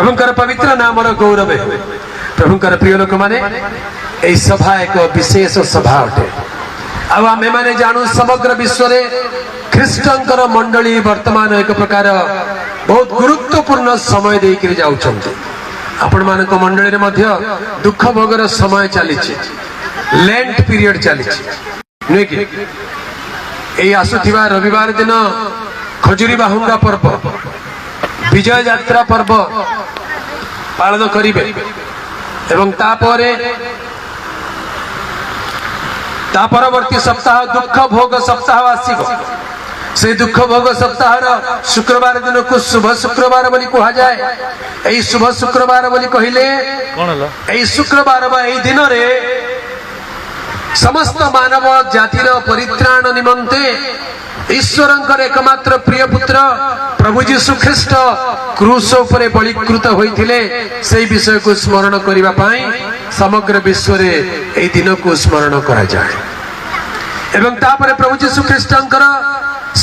प्रभुंकर पवित्र नाम गौरव प्रभुंकर प्रिय लोक माने यही सभा एक विशेष सभा अटे आमे माने जानू समग्र विश्व रे ख्रीष्टंकर मंडली वर्तमान एक प्रकार बहुत गुरुत्वपूर्ण समय देकर जाउछन्ते आपण मानक मंडली रे मध्य दुख भोगर समय चली लेंट पीरियड चली नुहे कि यही आसुथिबा रविवार दिन खजुरी बाहुंगा पर्व विजय यात्रा पर्व पालन करिवे एवं ता परवर्ती सप्ताह दुख भोग सप्ताह आसीबो से दुख भोग सप्ताह शुक्रवार दिन को शुभ शुक्रवार बोली कहा जाए यही शुभ शुक्रवार बोली कहले यही शुक्रवार यही दिन रे समस्त मानव जातिर परित्राण निमंते ईश्वरंकर एकमात्र प्रिय पुत्र प्रभु जीशु ख्रीष्ट क्रूस उपरे बलिकृत होइथिले सेही विषय को स्मरण करिबा पई समग्र विश्व रे एही दिन को स्मरण करा जाए एवं तापरे प्रभु जीशु ख्रीष्टंकर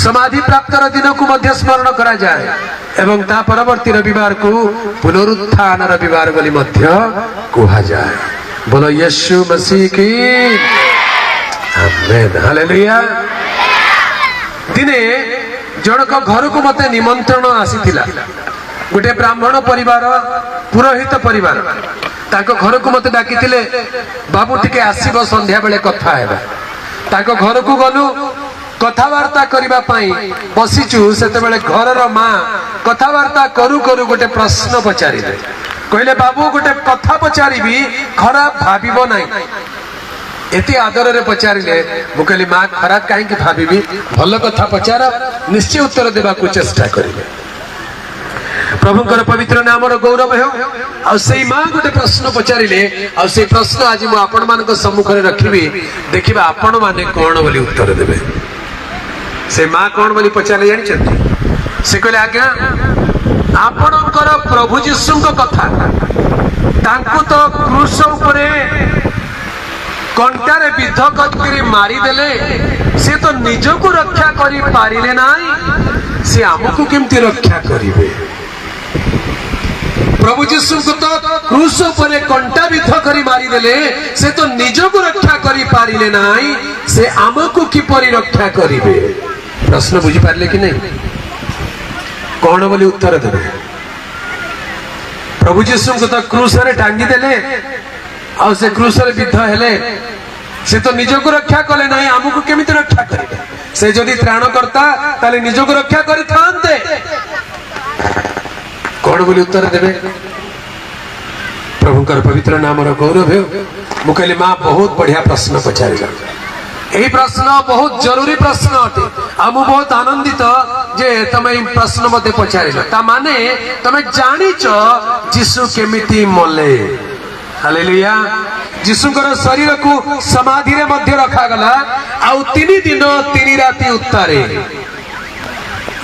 समाधि प्राप्त दिन को मध्य स्मरण करा जाए एवं ता परवर्ती रविवार को पुनरुत्थान रविवार बोली मध्य कहा जाए। बोलो यीशु मसीह की आमेन हालेलुया। दिने जनक घर को मते निमंत्रण आसीथिला गोटे ब्राह्मण परिवार पुरोहित परिवार ताको घर को मते डाकिथिले बाबू टिके आसीबो संध्या बेले कथा हेबा ताको घर को गलु कथावार्ता करिबा पई बसिचु सेते बेले घरर मां कथावार्ता करू करू गोटे प्रश्न पचारिले कहले बाबू गोटे कथा पचारिबी खराब भाबिबो नाही एते आदर रे पचारिले मु कहली मां खराब काहे कि भाबिबी भल कथा पचार निश्चय उत्तर देबा को चेष्टा करिले प्रभुंकर पवित्र नाम गौरव हो आ सेई मां गोटे प्रश्न पचारिले आ सेई प्रश्न आज मु आपण मान को सम्मुख रे रखिबी देखिबा आपण माने कोन बोली उत्तर देबे। से मां कोन बोली पचारे जानि छथि से कहले आज्ञा आपणकर प्रभु जीशु को कथा तांको तो क्रूस उपरे कंटारे विध करी मारी देले से तो निज को रक्षा करी पारिले नाही से हमको केमती रक्षा करिवे। प्रभु जीशु को तो क्रूस उपरे कंटा विध करी मारी देले से तो निज को रक्षा करी पारिले नाही से हमको किपरि रक्षा करिवे। प्रश्न बुझी पारले कि नहीं कौन बोली उत्तर देवे। प्रभु जीशु को तो क्रूस रे टांगी देले आ से क्रूस रे विद्ध हेले से तो निज को रक्षा कले नहीं हमको केमिति रक्षा करिवे। से जदि त्राण करता ताले निज को रक्षा करि थांते कौन बोली उत्तर देवे। प्रभुंकर पवित्र नाम गौरव हो मु कहली मां बहुत बढ़िया प्रश्न पचारिला यही प्रश्न बहुत जरूरी प्रश्न अटे आ मु बहुत आनंदित जे तमे प्रश्न मते पचारिला ता माने तमे जानिच जीशु केमिति मले। हालेलुया। जीशुकर शरीर को समाधि रे मध्य रखा गला आ 3 दिन 3 राति उत्तारे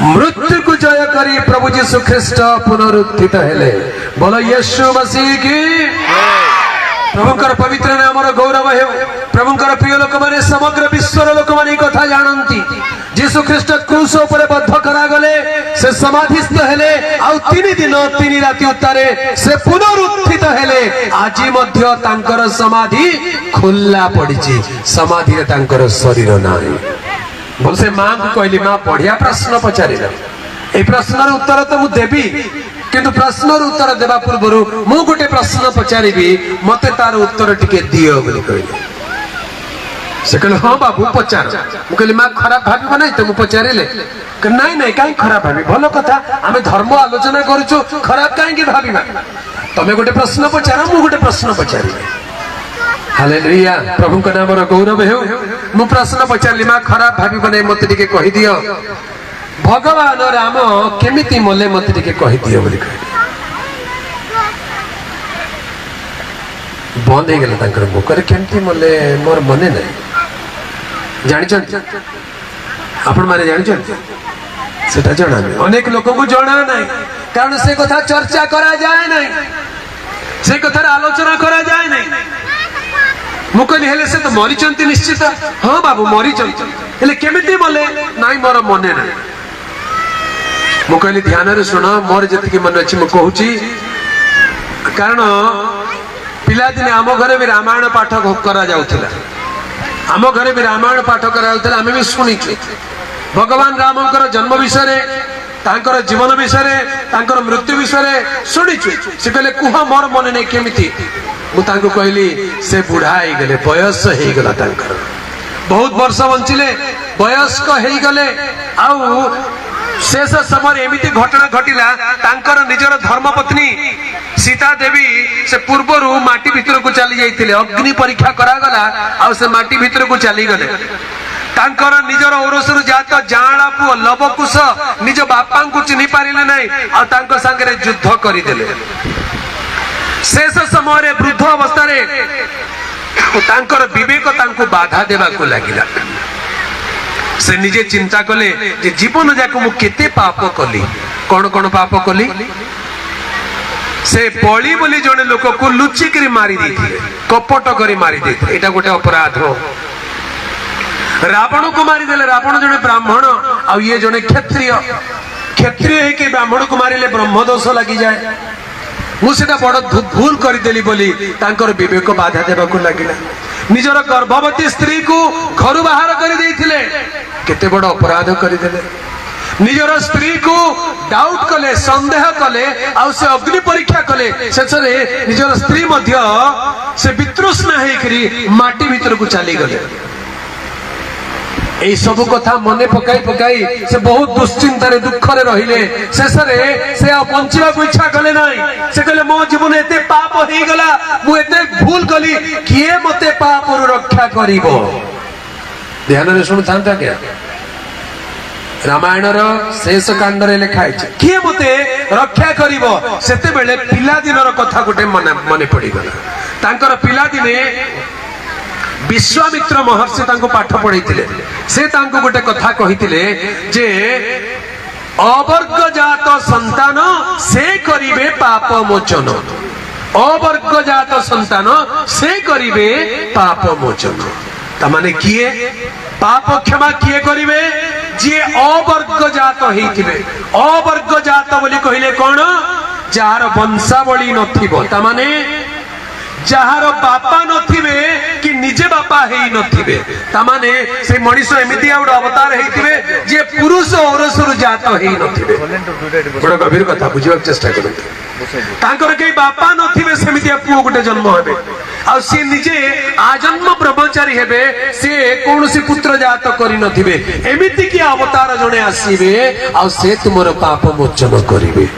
मृत्यु को जय करी प्रभु जीशु ख्रीष्ट पुनरुत्थित हेले। बोलो यीशु मसीह की प्रभुंकर पवित्र नाम गौरव हो। प्रभुंकर प्रिय लोक माने समग्र विश्व लोक माने कथा जानती जीशु ख्रीष्ट क्रूस उपरे बद्ध करा गले से समाधिस्थ हेले आ 3 दिन 3 राति उत्तारे से पुनरुत्थित हेले। आज मध्य तांकर समाधि खुला पड़िछि समाधि रे तांकर शरीर नाही। बोल से मां को कहली मां बढ़िया प्रश्न पचारिला ए प्रश्नर उत्तर तो मु देबी किंतु प्रश्नर उत्तर देबा पूर्व मु गोटे प्रश्न पचारिबी मते तार उत्तर टिके दियो बोली कहले। से कहले हां बाबू पचार मु कहली मां खराब भाबिबो नै त मु पचारिले नहीं नहीं काई खराब भाबी भलो कथा आमे धर्म आलोचना करूछु खराब काई कि भाबिबा तमे गोटे प्रश्न पचार मु गोटे प्रश्न पचारिले। हालेलुया। प्रभु का नाम गौरव हो मु प्रश्न पचारली मां खराब भाबिबो नै मते टिके कहि दियो भगवान राम केमिति मले मते टिके कहि दियो बोली कहले। बंद हो गला तांकर मुखरे केमिति मले मोर मने नै जानिछन आपण माने जानिछन सेटा जणा नै अनेक लोक को जणा नै कारण से कथा चर्चा करा जाए नै से कथा आलोचना करा जाए नै। मु कहली हेले से तो मरिचंती निश्चित हां बाबू मरिचंती हेले केमिति मले नाई मोर मने नै। मु कहली ध्यान रे सुन मोर जति के मन अछि मु कहूची कारण पिलादिने आम घरे भी रामायण पाठ करा जाउथिला आम घरे भी रामायण पाठ करा जाउथिला आमे भी सुनिछु भगवान रामकर जन्म विषय तांकर जीवन विषय तांकर मृत्यु विषय शुणीचु से कहले कुह मोर मन नहीं केमिति मु तांको कहली से बुढ़ा हो गले बयस हो गला तांकर बहुत वर्ष बंचिले वयस्क हो गले आउ शेष समय एमिति घटना घटिला तांकर निजर धर्मपत्नी सीता देवी से पूर्वर माटी भितर को चली जाइतिले अग्नि परीक्षा करागला आउ से माटी भितर को चली गले तांकर निजर औरसरु जात जाणा पुओ लवकुश निज बापा को चिन्हि पारिले नहीं आ तांको संगे युद्ध करिदेले शेष समय वृद्ध अवस्था रे तांकर विवेक तांको बाधा देवा को लागिला से निजे चिंता कले जे जीवन जाक मु केते पाप कली कौन कौन पाप कली से बली बोली जने लोक को लुचि करी मारी देथिले कपट करी मारी देथिले एटा गोटे अपराध रावण को मारी देले रावण जने ब्राह्मण आ ये जने क्षत्रिय क्षत्रिय है कि ब्राह्मण को मारिले ब्रह्म दोष लगी जाए मुझे बड़ भूल करदेली बोली तांकर विवेक बाधा देवा को लगिला निजर गर्भवती स्त्री को घर बाहर कर देथिले केते बड़ अपराध करदेले निजर स्त्री को डाउट कले संदेह कले आ से अग्नि परीक्षा कले शेषरे निजर स्त्री मध्य से वितृष्णा हेकरी माटी भीतर को चली गले এই सब कथा मने पकाई पकाई से बहुत दुश्चिंतार दुख रहिले शेषरे से बंचिबा को इच्छा कले नाही से कहले मो जीवन एते पाप हो गला मु एते भूल कली किए मते पाप रु रक्षा करिवो ध्यान रे सुन थांता क्या रामायण रो शेष कांड रे लिखा है किए मते रक्षा करिवो सेते बेले पिला दिन रो कथा गोटे मने पड़ी गला तांकर पिला दिने विश्वामित्र महर्षि तांको पाठ पढ़ाई से तांको गोटे कथा कहिथिले जे अवर्ग जात संतान से करिवे पाप मोचन अवर्ग जात संतान से करिवे पाप मोचन तमाने किए पाप क्षमा किए करिवे जे अवर्ग जात हेथिबे अवर्ग जात बोली कहिले कोन जार वंशावली नथिबो तमाने जार बापा नथिबे कि निजे बापा हेई नथिबे तमाने से मनीष एमिति आउड अवतार हेतिबे जे पुरुष औरसरु जात हेई नथिबे बड़ गभीर कथा बुझिबा चेष्टा करते तांकर के बापा नथिबे सेमिति पुओ गोटे जन्म हेबे आ से निजे आजन्म ब्रह्मचारी हेबे से कोनोसी पुत्र जात करि नथिबे एमिति कि अवतार जने आसीबे आ से तुमर पाप मोचन करिवे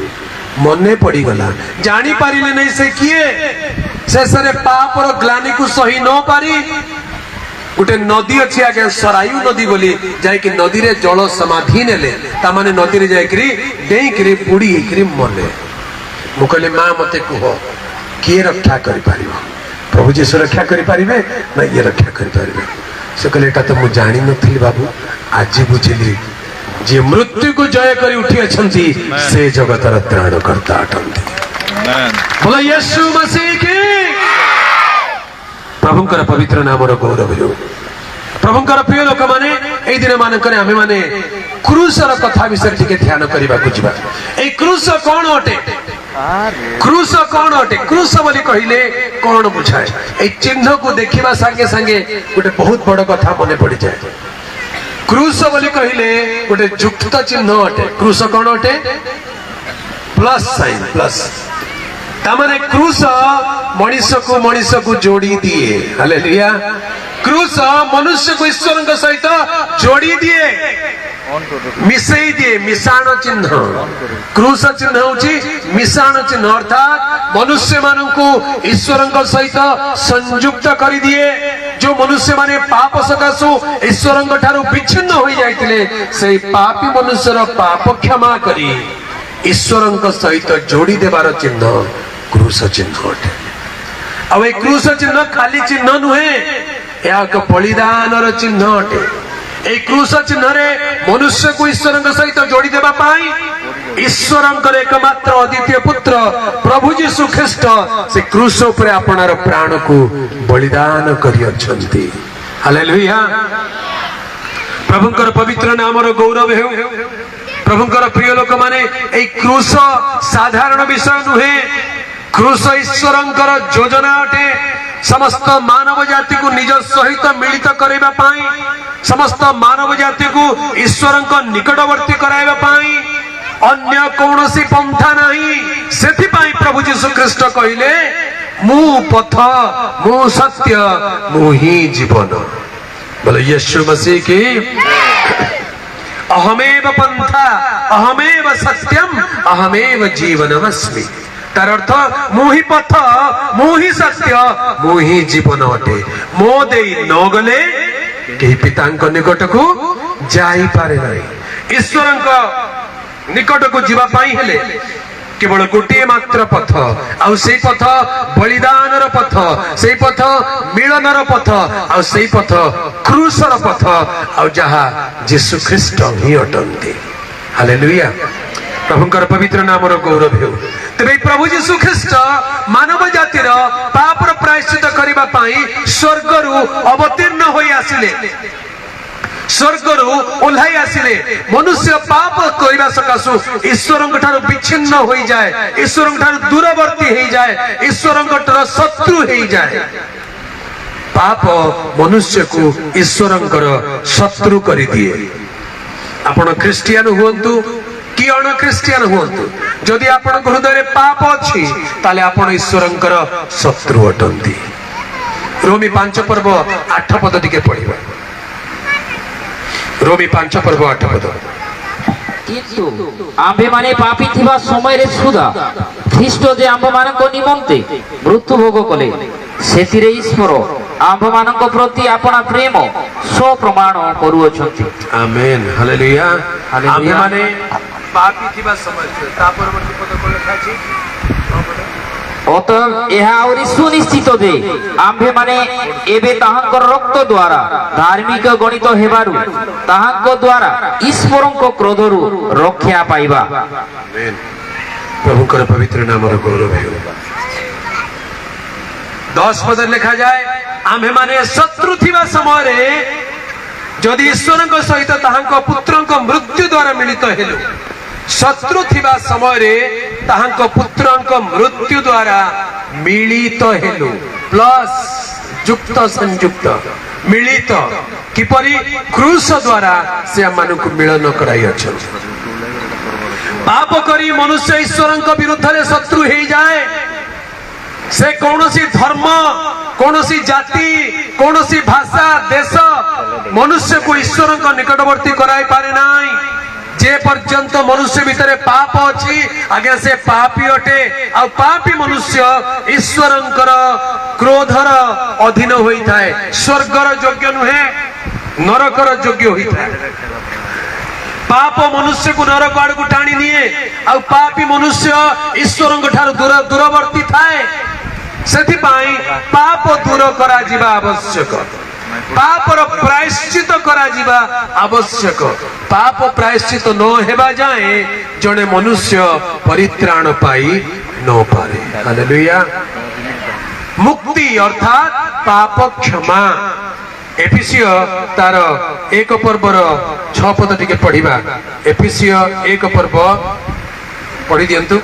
मने पड़ी गला जानी पारिले नहीं से किए शेषरे पाप रो ग्लानी को सही न पारी गोटे नदी अच्छी आगे सरायु नदी बोली जाइकी नदी रे जल समाधि नेले ता माने नदी रे जाइकरी डेइकरी बुड़ी हेकरी मले मु कहले मां मते कह किए रक्षा करि पारिबो प्रभु जी सुरक्षा करि पारिबे ना ये रक्षा करि पारिबे से कहले एटा तो मु जानि नथिली बाबू आज बुझिली जे मृत्यु को जय करी उठी अछंती से जगतर त्राणकर्ता अटंती बोला यीशु मसीह की प्रभुंकर पवित्र नाम रो गौरव हो प्रभुंकर प्रिय लोक माने ए दिन मानकर आमे माने क्रूसर कथा विषय टिके ध्यान करबा को जिबा ए क्रूस कोन अटे क्रूस कोन अटे क्रूस बोली कहिले कोन बुझाए ए चिन्ह को देखिबा संगे संगे गोटे बहुत बड़ कथा मने पड़ी जाए क्रूस बोली कहिले गोटे युक्त चिन्ह अटे क्रूस कोन अटे प्लस साइन प्लस तमाने क्रूस मनुष्य को जोड़ी दिए हालेलुया क्रूस मनुष्य को ईश्वर सहित जोड़ी दिए मिसई दिए मिशाण चिन्ह क्रूस चिन्ह होची मिशाण चिन्ह अर्थात मनुष्य मान को ईश्वर सहित संयुक्त कर दिए जो मनुष्य माने पाप सकाशु ईश्वर ठारू विच्छिन्न हो जाइतिले से पापी मनुष्यर पाप क्षमा करी ईश्वर सहित जोड़ी देवार चिन्ह क्रूस चिन्ह अटे अब ए क्रूस चिन्ह खाली चिन्ह नुहे या एक बलिदान चिन्ह अटे ए क्रूस चिन्ह रे मनुष्य को ईश्वर सहित जोड़ी देबा पाई ईश्वर एकमात्र अद्वितीय पुत्र प्रभु यीशु ख्रीष्ट से क्रूस उपरे आपनार प्राण को बलिदान करि अछंती हालेलुया प्रभुंकर पवित्र नाम रो गौरव हो प्रभुंकर प्रिय लोक माने ए क्रूस साधारण विषय नुहे क्रूस ईश्वरंकर योजना अटे समस्त मानव जाति को निज सहित मिलित करबा पाई समस्त मानव जाति को ईश्वरंक निकटवर्ती कराइबा पाई अन्य कौनसी पंथा नहीं सेथि पाई प्रभु यीशु ख्रीष्ट कहिले मु पथ मु सत्य मु ही जीवन बोले यीशु मसीह की अहमेव पंथा अहमेव सत्यम अहमेव जीवनमस्मि तार अर्थ मु ही पथ मु ही सत्य मु ही जीवन अटे मो देई न गले केही पितांक निकट को जाई पारे नहीं ईश्वरंक निकट को जीवा पाई हेले केवल गोटे मात्र पथ आउ से पथ बलिदानर पथ से पथ मिलनर पथ आउ से पथ क्रूसर पथ आउ जहा यीशु ख्रीष्ट ही अटंती हालेलुया प्रभुंकर पवित्र नामर गौरव हो तेरे प्रभु यीशु ख्रीष्ट मानव जातिर पापर प्रायश्चित करबा पाई स्वर्गरु अवतीर्ण होई आसिले स्वर्गरु ओल्हाई आसिले मनुष्य पाप करबा सकासु ईश्वरंक ठारू विच्छिन्न होई जाए ईश्वरंक ठारू दूरवर्ती होई जाए ईश्वरंक ठारू शत्रु होई जाए पाप मनुष्य को ईश्वरंकर शत्रु करि दिए आपण क्रिश्चियन हुंतु कि अण क्रिश्चियन हुंतु जदि आपण हृदय पाप अछि ताले आपण ईश्वरंकर शत्रु अटंती रोमी 5 पर्व 8 पद टिके पढिबा रोमी 5 पर्व 8 पद किंतु आम्भे माने पापी थिबा समय रे सुदा ख्रीष्ट जे आम्भ मानक निमंते मृत्यु भोग कले सेतिरे ईश्वर आम्भ मानक प्रति आपना प्रेम सो प्रमाण करूअछंती आमेन हालेलुया आम्भे माने पापी थिबा समय ता परवर्ती पद कोन लिखाछि अतः यह आउरी सुनिश्चित जे आम्भे माने एबे ताहांकर रक्त द्वारा धार्मिक गणित हेबारु ताहांक द्वारा ईश्वरंक क्रोधरु रक्षा पाइबा आमेन प्रभुकर पवित्र नामर गौरव हो 10 पद लिखा जाए आम्भे माने शत्रु थिबा समय रे जदि ईश्वरंक सहित ताहांक पुत्रंक मृत्यु द्वारा मिलित हेलु शत्रु थिबा समय रे ताहांक पुत्रंक मृत्यु द्वारा मिलित हेलु प्लस युक्त संयुक्त मिलित किपरि क्रूस द्वारा से मानक मिलन कराई अछन पाप करी मनुष्य ईश्वरंक विरुद्ध रे शत्रु हे जाए से कौनसी धर्म कौनसी जाति कौनसी भाषा देश मनुष्य को ईश्वरंक निकटवर्ती कराई पारे नाई जे पर्यंत मनुष्य भितर पाप अछि आगे से पापी अटे आ पापी मनुष्य ईश्वरंकर क्रोधर अधीन होई थाए स्वर्गर योग्य नुहे नरकर योग्य होई थाए पाप मनुष्य को नरक आड़ को टाणी निए आ पापी मनुष्य ईश्वरंक ठार दूरवर्ती थाए सेथि पाई पाप दूर करा जिबा आवश्यक पापर प्रायश्चित करा जिबा आवश्यक पाप प्रायश्चित न हेबा जाए जने मनुष्य परित्राण पाई न पारे हालेलुया मुक्ति अर्थात पाप क्षमा एफिसिय तार 1 पर्वर 6 पद टिके पढिबा एफिसिय 1 पर्व पढि दियंतु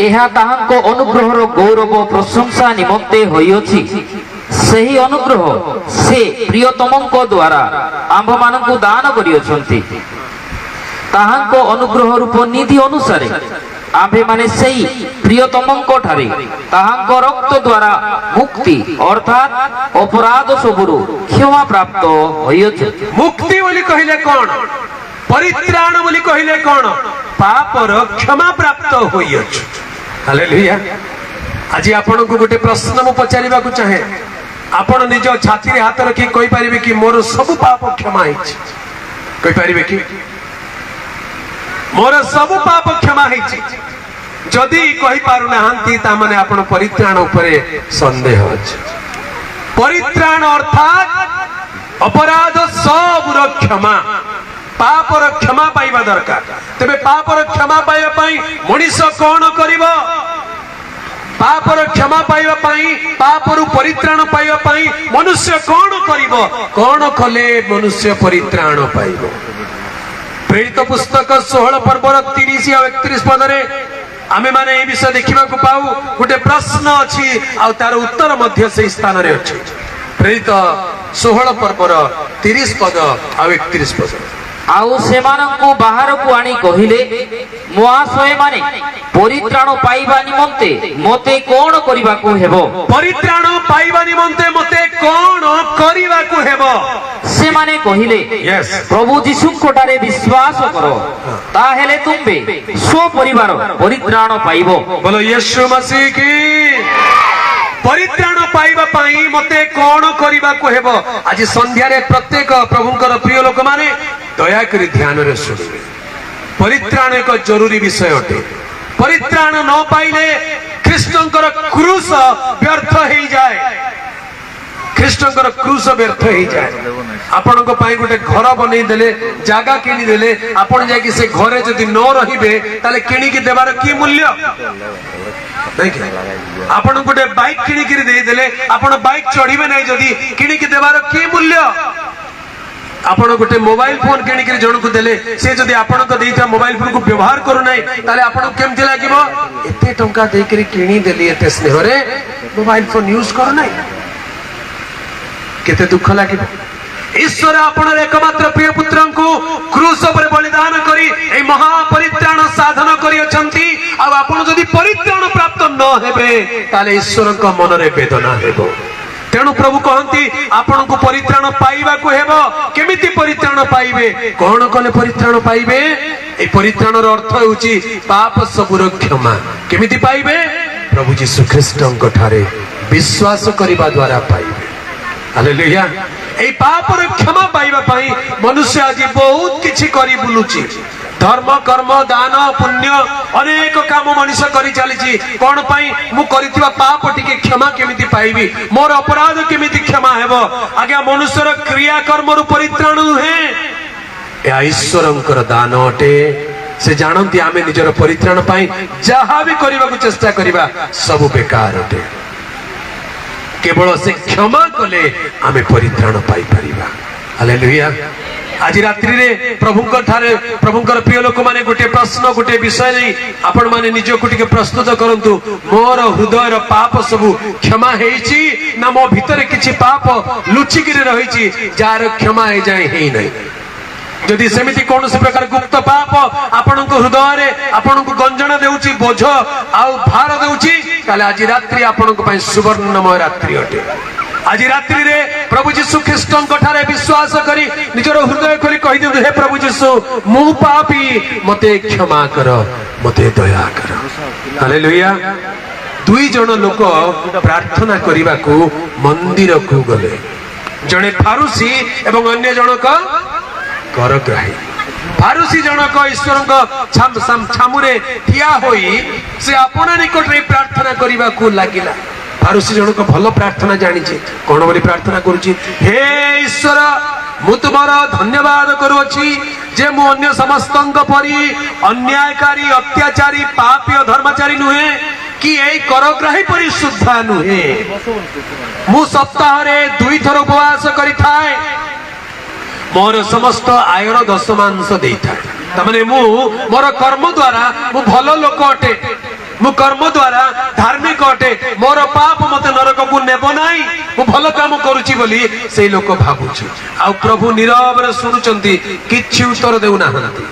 एहा ताहांको अनुग्रहर गौरव प्रशंसा निमंते होइछि सही अनुग्रह से प्रियतमंक द्वारा आम्भ मानकु दान करियछंती ताहांको अनुग्रह रूप निधि अनुसारे आम्भे माने सही प्रियतमंक ठारे ताहांको रक्त द्वारा मुक्ति अर्थात अपराध सबुरु क्षमा प्राप्त होइछ मुक्ति बोली कहिले कोन परित्राण बोली कहिले कोन पापर क्षमा प्राप्त होइछ हालेलुया आज आपण को गोटे प्रश्न मु पचारिबा को चाहे आपण निज छाती रे हाथ रखी कहि परिबे कि मोर सब पाप क्षमा हिच कहि परिबे कि मोर सब पाप क्षमा हिच जदि कहि पारु नाहंती ता माने आपण परित्राण उपरे संदेह अछि परित्राण अर्थात अपराध सब रो क्षमा पापर क्षमा पाइबा दरकार तबे पापर क्षमा पाइबा पई मनुष्य कोन करिवो पापर क्षमा पाइबा पई पापरु परित्राण पाइबा पई मनुष्य कोन करिवो कोन कले मनुष्य परित्राण पाइबो प्रेरित पुस्तक 16 पर्वर 30 और 31 पद रे आमे माने ए विषय देखिबा को पाऊ गोटे प्रश्न अछि आ तार उत्तर मध्य से स्थान रे अछि प्रेरित 16 पर्वर 30 पद आ 31 पद आउ सेमानंकु बाहर को आनी कहिले महाशय माने परित्राण पाइबा निमंते मते कोन करिबा को हेबो परित्राण पाइबा निमंते मते कोन करिबा को हेबो से माने कहिले यस प्रभु जीशु कोटारे विश्वास करो ताहेले तुमबे सो परिवार परित्राण पाइबो बोलो यीशु मसीह की परित्राण पाइबा पाई मते कोन करिबा को हेबो आज संध्या रे प्रत्येक प्रभुंकर प्रिय लोक माने दया करी ध्यान रे सुनिबे परित्राण एक जरूरी विषय अटे परित्राण न पाइले कृष्णकर क्रूस व्यर्थ हेई जाए कृष्णकर क्रूस व्यर्थ हेई जाए आपण को पाई गोटे घर बनै देले जागा किनी देले आपण जाय कि से घरे जदी न रहिबे ताले किनी की देबार की मूल्य आपण गोटे बाइक किनी किरी दे देले आपण बाइक चढ़ीबे नै जदी किनी की देबार की मूल्य आपण गोटे मोबाइल फोन किनी किरी जण को देले से जदी आपण को देइथा मोबाइल फोन को व्यवहार करू नै ताले आपण केमति लागिबो एते टंका दे करी किनी देली एते स्नेह रे मोबाइल फोन यूज करू नै केते दुख लागिबो ईश्वर आपण एकमात्र प्रिय पुत्र को क्रूस पर बलिदान करी ए महापरित्राण साधन करी अछंती आ आपण जदी परित्राण प्राप्त न हेबे ताले ईश्वर को मन रे वेदना हेबो तेणु प्रभु कहती आपण को परित्राण पाइबा को हेबो केमिति परित्राण पाइबे कोन कले परित्राण पाइबे ए परित्राण रो अर्थ होची पाप सबुर क्षमा केमिति पाइबे प्रभु यीशु ख्रीष्टଙ୍କ ठारे विश्वास करिबा द्वारा पाइबे हालेलुया ए पापर क्षमा पाइबा पाई मनुष्य आज बहुत किछि करी बुलुची धर्म कर्म दान पुण्य अनेक काम मनुष्य करी चली कौन पाई मु करिथिबा पाप टिके क्षमा केमिति पाइबी मोर अपराध केमिति क्षमा हेबो आज्ञा मनुष्यर क्रिया कर्म रु परित्राण है या ईश्वरंकर दान अटे से जानती आमे निजर परित्राण पाई जहा भी करबा को चेष्टा करिबा सब बेकार अटे केवल से क्षमा कले आमे परित्राण पाई परिबा हालेलुया आज रात्रि रे प्रभुंकर ठारे प्रभुंकर प्रिय लोक माने गोटे प्रश्न गोटे विषय नहीं आपण माने निज को टिके प्रस्तुत करंतु मोर हृदय रो पाप सब क्षमा हेची ना मो भीतर किछि पाप लुचि गिरे रहिछि जार क्षमा हे जाय हे नहीं जदि सेमिति कौन से प्रकार गुप्त पाप आपण को हृदय रे आपण को गंजन देउची बोझ आउ भार देउची ताले आज रात्रि आपण को पई सुवर्णमय रात्रि अटे आज रात्रि रे प्रभु यीशु ख्रीष्टଙ୍କ ठारे विश्वास करी निजर हृदय खोली कहि दिउ हे प्रभु यीशु मु पापी मते क्षमा कर मते दया कर हालेलुया दुई जण लोक प्रार्थना करिबा को मंदिर को गले जणे फारूसी एवं अन्य जनक करग्राही फारूसी जनक ईश्वर छामुरे ठिया होई से आपण निकट रे प्रार्थना करिबा को लागिला फारूसी जनक भल प्रार्थना जानी कौन बोली प्रार्थना करुची हे ईश्वर मु तुमर धन्यवाद करुअछि जे मु अन्य समस्तंक परी अन्यायकारी अत्याचारी पापी धर्मचारी नुहे कि ए करग्राही परी शुद्धा नुहे मु सप्ताह रे 2 थर उपवास करि थाए मोर समस्त आयर दशमांश देई थाए तमाने मु मोर कर्म द्वारा मु भल लोक अटे मु कर्म द्वारा धार्मिक अटे मोर पाप मते नरक को नेबो नाही मु भल काम करूची बोली से लोक भाबुची आ प्रभु नीरव रे सुनुचंती किछि उत्तर देउ नाहंती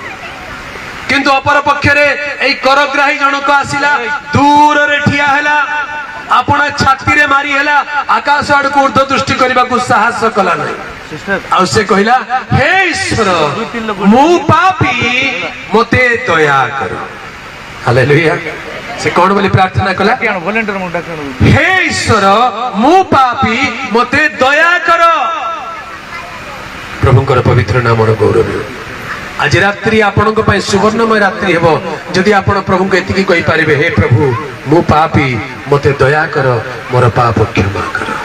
किंतु अपर पक्ष रे एई करग्राही जनक आसिला दूर रे ठिया हैला आपण छाती रे मारी हैला आकाश आड़ को ऊर्ध्व दृष्टि करबा को साहस कला नाही आ से कहिला हे ईश्वर मु पापी मते दया कर हालेलुया से कौन बोली प्रार्थना कला हे ईश्वर मु पापी मते दया कर प्रभुंकर पवित्र नाम गौरव आज रात्रि आपण सुवर्णमय रात्रि हेबो जदि आपण प्रभु को एतिकी कहि पारिबे हे प्रभु मु पापी मते दया कर मोर पाप क्षमा कर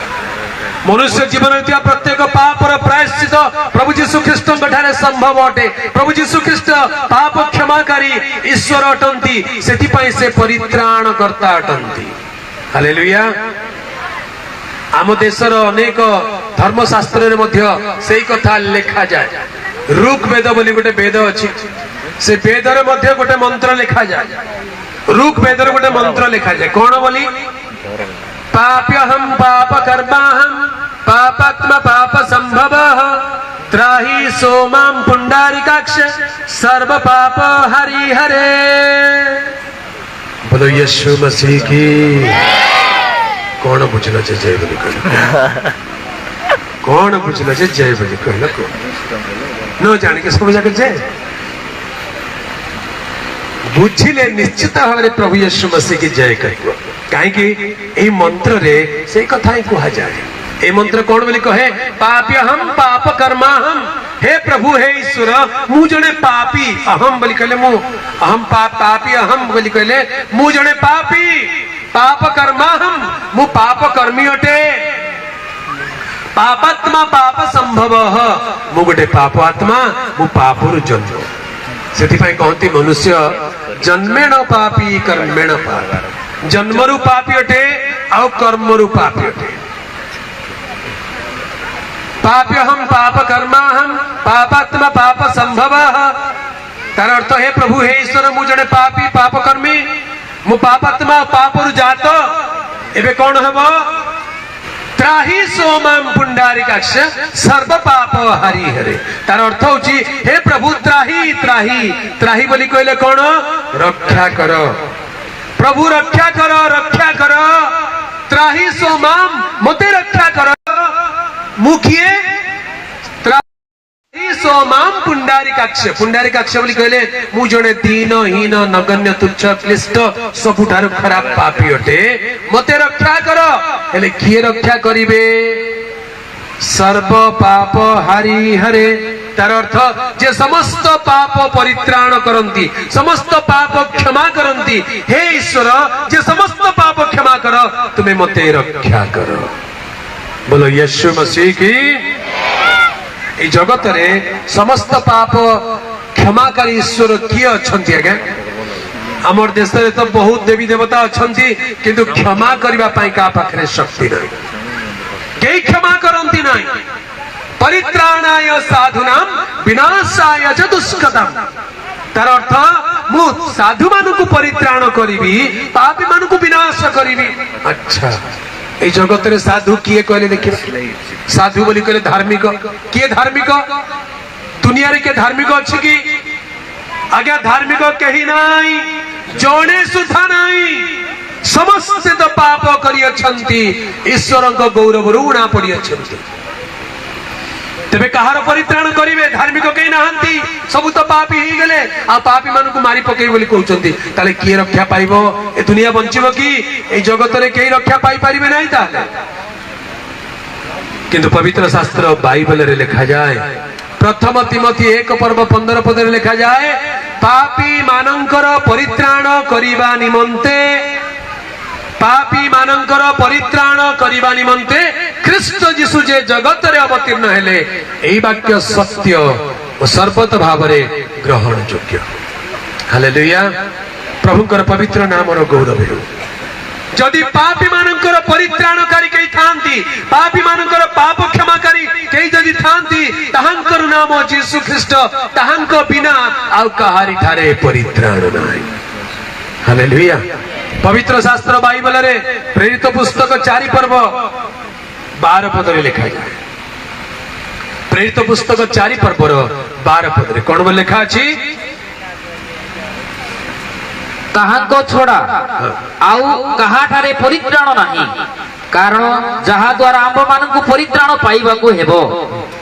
मनुष्य जीवन प्रत्येक पापर प्रायश्चित प्रभु यीशु ख्रीष्ट संभव अटे प्रभु यीशु ख्रीष्ट पाप क्षमाकारी ईश्वर अटंती सेति पई से परित्राण करता अटंती हालेलुया आम देशर अनेक धर्मशास्त्र रे मध्य सेही कथा लिखा जाए ऋग्वेद बोली गोटे वेद अछि से वेद रे मध्य गोटे मंत्र लिखा जाए ऋग वेदर गोटे मंत्र लिखा जाए कौन बोली पाप्यहम पाप कर्माहम पापात्मा पाप संभव त्राही सोमाम पुंडारिकाक्ष सर्व पाप हरि हरे। बोलो यीशु मसीह की। कौन बुझल जय बोली कहल कौन बुझल जय बोली कहल न जान के सब जाके जय बुझिले निश्चित भाव में प्रभु यीशु मसीह की जय कह कहीं मंत्र रे से कथा ही कहा जाए। ए मंत्र कौन बोली कहे पाप्यहम पाप कर्मा हम हे प्रभु हे ईश्वर मु जने पापी अहम बोली कहले मु अहम पापी अहम बोली कहले मु जने पापी पाप कर्मा हम मु पाप कर्मी अटे पापात्मा पाप संभव मु गोटे पाप आत्मा मु पापरु जन्म से कहती मनुष्य जन्मेण पापी कर्मेण पापी जन्मरु पापी अटे आउ कर्मरु पापी अटे पाप्यहम पाप कर्माहम पापात्मा पाप संभव तार अर्थ हे प्रभु हे ईश्वर मु जने पापी पाप कर्मी मु पापात्मा पापरु जात एबे कौन हबो त्राही सोमाम पुंडारिकाक्ष सर्व पाप हरि हरे तार अर्थ होची हे प्रभु त्राही त्राही त्राही बोली कहले कौन रक्षा कर प्रभु रक्षा कर त्राही सोमाम मते रक्षा कर मुखिए त्राही सोमाम पुंडारिकाक्ष पुंडारिकाक्ष बोली कहले मु जने दीनहीन नगण्य तुच्छ क्लिष्ट सबुठारु खराब पापी अटे मते रक्षा कर हेले किए रक्षा करिवे सर्व पाप हरि हरे तार अर्थ जे समस्त पाप परित्राण करंती समस्त पाप क्षमा करंती हे ईश्वर जे समस्त पाप क्षमा कर तुम्हें मते रक्षा कर। बोलो यीशु मसीह की। ए जगत रे समस्त पाप क्षमाकारी ईश्वर किए अछंती आज्ञा आमर देश रे तो बहुत देवी देवता अछंती किंतु क्षमा करबा पई का पाखरे शक्ति नहीं केई क्षमा करंती नहीं परित्राणाय साधुनाम विनाशाय च दुष्कृतम तार अर्थ मु साधु मानकु परित्राण करिवि पापी मानकु विनाश करिवि। अच्छा ए जगत रे साधु किए कहले देखिबा साधु बोली कहले धार्मिक किए धार्मिक दुनिया रे के धार्मिक अछि कि आज्ञा धार्मिक कही नाही जणे सुधा नाही समस्त तो पाप करी अछंती ईश्वर को गौरव ऋणा पड़ी अछंती तेबे कहार परित्राण करिवे धार्मिक कहीं नहांती सब तो पापी ही गले आ पापी मान को मारी पकई बोली कहउचंती ताले किए रक्षा पाइबो ए दुनिया बंचिबो कि ए जगत रे केही रक्षा पाई परिबे नाही ताले किंतु पवित्र शास्त्र बाइबल रे लिखा जाए प्रथम तिमोथी 1:15 पद रे लिखा जाए पापी मानंकर परित्राण करिबा निमंते पापी मानंकर परित्राण करिबा निमंते ख्रीष्ट जीशु जे जगत रे अवतीर्ण हेले एही वाक्य सत्य और सर्वत भाव रे ग्रहण योग्य। हालेलुया प्रभुकर पवित्र नाम रो गौरव हो। जदि पापी मानंकर परित्राणकारी कई थांती पापी मानंकर पाप क्षमाकारी कई जदि थांती ताहांकर नाम जीसु ख्रीष्ट ताहांको बिना आउ कहारी ठारे परित्राण नाही। हालेलुया पवित्र शास्त्र बाइबल रे प्रेरित पुस्तक 4 पर्व 12 पद रे लिखा जाए प्रेरित पुस्तक 4 पर्व 12 पद रे कोन बोल लिखा अछि ताहांको छोड़ा आउ कहाठारे परित्राण नाही कारण जहा द्वारा आंब मानकु परित्राण पाइबाकु हेबो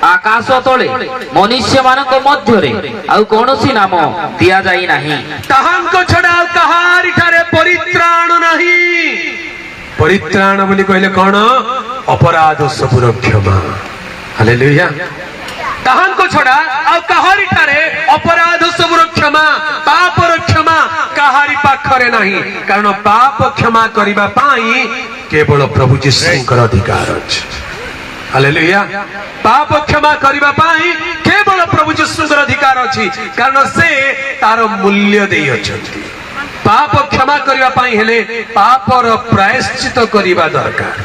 आकाश तले मनुष्य मानक मध्य रे आउ कोनोसी नाम दिया जाई नाही ताहांको छोड़ा आउ कहारी ठारे परित्राण नाही। परित्राण बोली कहले कोन अपराध सबुर क्षमा। हालेलुया ताहांको छोड़ा आउ कहारी ठारे अपराध सबुर क्षमा पापर क्षमा कहारी पाखरे नाही कारण पाप क्षमा करिबा पाई केवल प्रभु जीशुंकर अधिकार अछि। हालेलुया पाप क्षमा करिबा पाई केवल प्रभु जीशुंकर अधिकार अछि कारण से तार मूल्य देई अछंती। पाप क्षमा करिबा पाई हेले पापर प्रायश्चित करिबा दरकार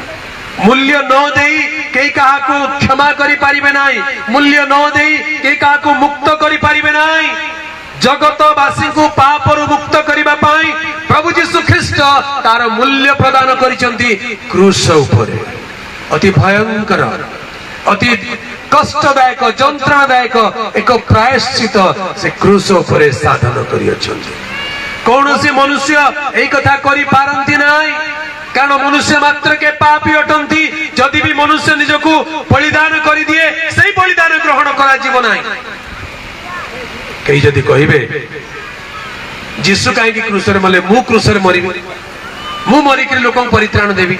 मूल्य न देई केई काहा को क्षमा करि पारिबे नाही मूल्य न देई केई काहा को मुक्त करि पारिबे नाही जगतवासी को पापरु मुक्त करिबा पाई प्रभु जीशु ख्रीष्ट तार मूल्य प्रदान करिसंती क्रूस उपरे अति भयंकर अति कष्टदायक जंत्रणादायक एक प्रायश्चित से क्रूस उपरे साधन करियछंती कौन से मनुष्य एक कथा करि पारंती नाही कारण मनुष्य मात्र के पापी अटंती जदि भी मनुष्य निजको बलिदान करि दिए सही बलिदान ग्रहण करा जीव नाही कई जदि कहिबे जीशु कहीं क्रूसरे मले मु क्रूसरे मरिबी मु मरिक लोक परित्राण देवी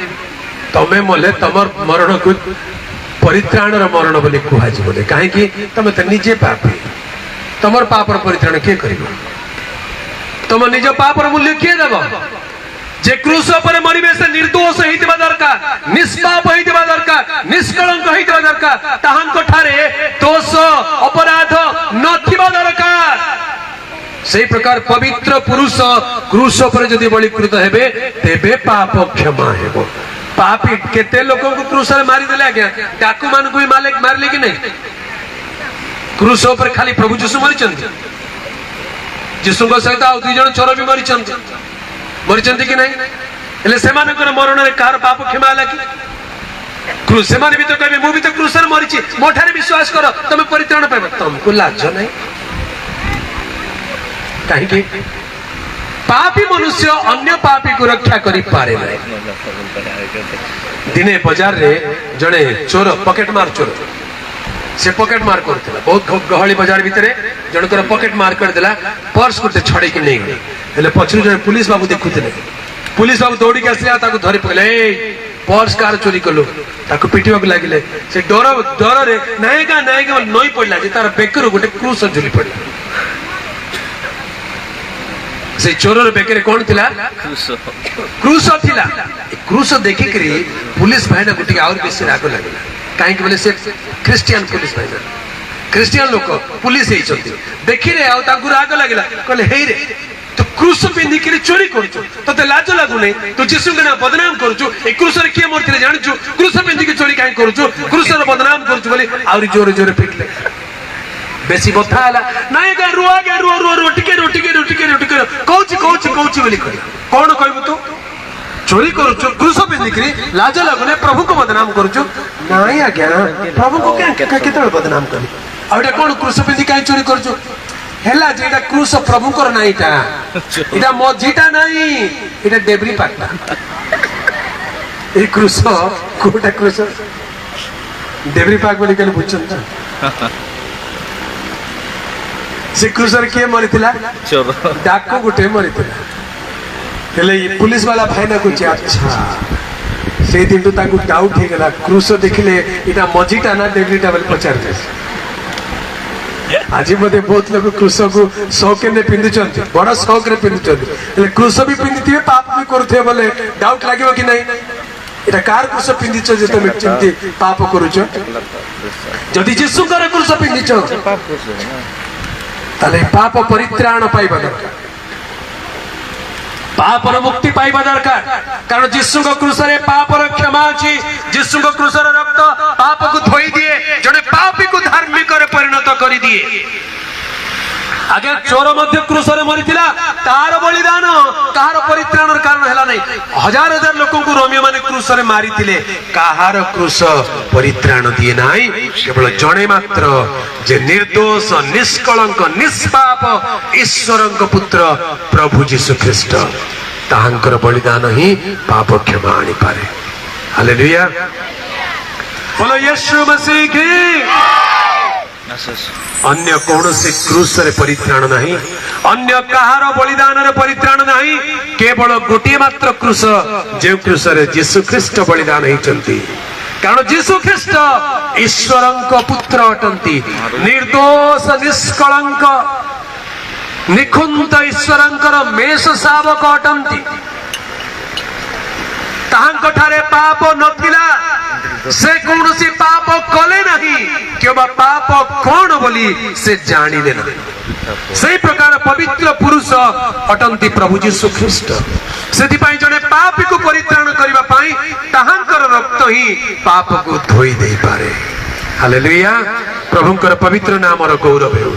तमे मले तमर मरण को परित्राण मरण बोली कहुए कहीं तमे तो निजे पापी तमर पापर परित्राण किए कर तुम निज पापर मूल्य किए देव जे क्रूस पर मरिबे से निर्दोष होइतबा दरकार निष्पाप होइतबा दरकार निष्कलंक होइतबा दरकार ताहांको ठारे दोष अपराध नथिबा दरकार से प्रकार पवित्र पुरुष क्रूस पर जदि बलिकृत हेबे तेबे पाप क्षमा हेबो पापी केते लोक को क्रूस रे मारी देले आज्ञा डाकू मान को भी मारले कि नहीं क्रूस पर खाली प्रभु यीशु मरिचंती यीशु सहित आ दुई जन चोर भी मरिचंती कि नहीं हेले से मानकर मरण रे कार पाप क्षमा हला कि क्रूस से माने भी तो कहबे मु भी तो क्रूस रे मरिची मोठारे विश्वास करो तमे परित्राण पाइबो तुमको लाज नहीं कहीं पापी मनुष्य अन्य पापी को रक्षा करि पारे नहीं दिने बाजार रे जड़े चोर पॉकेट मार चोर से पॉकेट मार करथिला बहुत गहली बाजार भितरे जनकर पॉकेट मार कर देला पर्स को छड़े कि नहीं हेले पछरु जने पुलिस बाबू देखुथिले पुलिस बाबू दौड़ी के आसिया ताको धरि पकले ए पर्स कार चोरी कलो ताको पिटिबा को लागिले से डर रे नायका नई पड़ला जे तार बेकर गोटे क्रूस झुली पड़ला से चोर बेकरे कौन थिला क्रूस थिला क्रूस देखि करी पुलिस भाई ना गुटी और बेसी राग लागला काहे कि बोले से क्रिश्चियन पुलिस भाई ना क्रिश्चियन लोक पुलिस हे चलती देखि रे आ ताकू राग लागला कहले हे रे तो क्रूस पिंदी के चोरी करछु तते लाज लागु नै तो यीशु के ना बदनाम करछु ए क्रूस रे के मरथिले जानछु क्रूस पिंदी के चोरी काहे करछु क्रूस रे बदनाम करछु बोले आउरी जोरे जोरे पिटले बेसी बथा हला नाय गा रुआ गे रुआ टिके कहूची बोली कह कौन कहबू तू चोरी करूछु क्रूस पिंदिकरी लाज लगने प्रभु को बदनाम करूछु नाय आज्ञा प्रभु को केते बदनाम करी आउटा कौन क्रूस पिंदी काई चोरी करूछु हेला जेटा क्रूस प्रभु कर नाईटा इटा मजीटा नाही इटा डेबरी पाटा ए क्रूस कोटा क्रूस डेबरी पाक बोली कहले बुझछन से क्रूसर के मरिथिला चोर डाको गुटे मरिथिला हेले पुलिस वाला भाई ना कुछ अच्छा से दिन तो ताकू डाउट हे गेला क्रूस देखिले इटा मजीटा ना डेबरीटा बोल पचार दे आज मते बहुत लोग क्रूस को शौक ने पिंदुचंती बड़ा शौक रे पिंदुचंती हेले क्रूस भी पिंदिथिबे पाप भी करथे बोले डाउट लागिवो कि नहीं इटा कार क्रूस पिंदिछ जे तुम चिंती पाप करूछ जदि यीशु कर क्रूस पिंदिछ ताले पाप परित्राण पाइबा दरकार पापर मुक्ति पाइबा दरकार कारण यीशु को क्रूस रे पापर क्षमा अछि यीशु को क्रूस रे रक्त पाप को धोई दिए जने पापी को धार्मिक रे परिणत करि दिए आगे चोर मध्य क्रूस रे मरिथिला तार बलिदान तार परित्राण कारण हला नहीं हजार हजार लोगों को रोमियो माने क्रूस रे मारिथिले काहार क्रूस परित्राण दिए नाही केवल जणे मात्र जे निर्दोष निष्कलंक निष्पाप ईश्वरंक पुत्र प्रभु यीशु ख्रीष्ट ताहांकर बलिदान ही पाप क्षमा आनी पारे हालेलुया बोलो यीशु मसीह की अन्य कौन से क्रूस रे परित्राण नहीं अन्य कहार बलिदान रे परित्राण नहीं केवल गोटे मात्र क्रूस जे क्रूस रे यीशु ख्रीष्ट बलिदान होइचंती कारण यीशु ख्रीष्ट ईश्वरंक पुत्र अटंती निर्दोष निष्कलंक निखुंत ईश्वरंकर मेष शावक अटंती ताहांको ठारे पाप नथिला से कौन सी पाप कले नहीं केवल पाप कौन बोली से जानिले ना सही प्रकार पवित्र पुरुष अटंती प्रभु यीशु ख्रीष्ट सेति पई जने पापी को परित्राण करिबा पई ताहांकर रक्त ही पाप को धोई देई पारे हालेलुया प्रभुंकर पवित्र नाम रो गौरव हो।